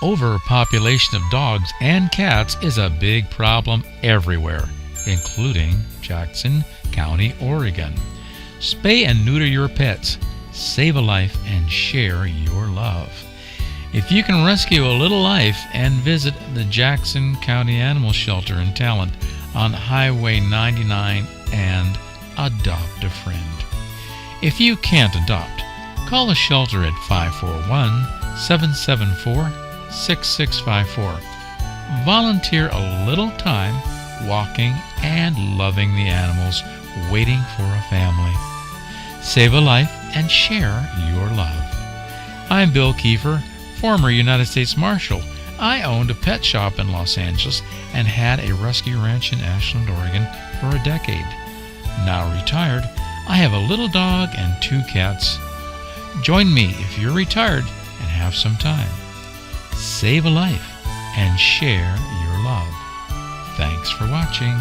Overpopulation of dogs and cats is a big problem everywhere, including Jackson County, Oregon. Spay and neuter your pets. Save a life and share your love. If you can rescue a little life, and visit the Jackson County Animal Shelter in Talent on Highway 99 and adopt a friend. If you can't adopt, call the shelter at 541-774-6654. Volunteer a little time walking and loving the animals waiting for a family. Save a life and share your love. I'm Bill KEEFER, former United States Marshal. I owned a pet shop in Los Angeles and had a rescue ranch in Ashland, Oregon for a decade. Now retired, I have a little dog and 2 cats. Join me if you're retired and have some time. Save a life and share your love. Thanks for watching.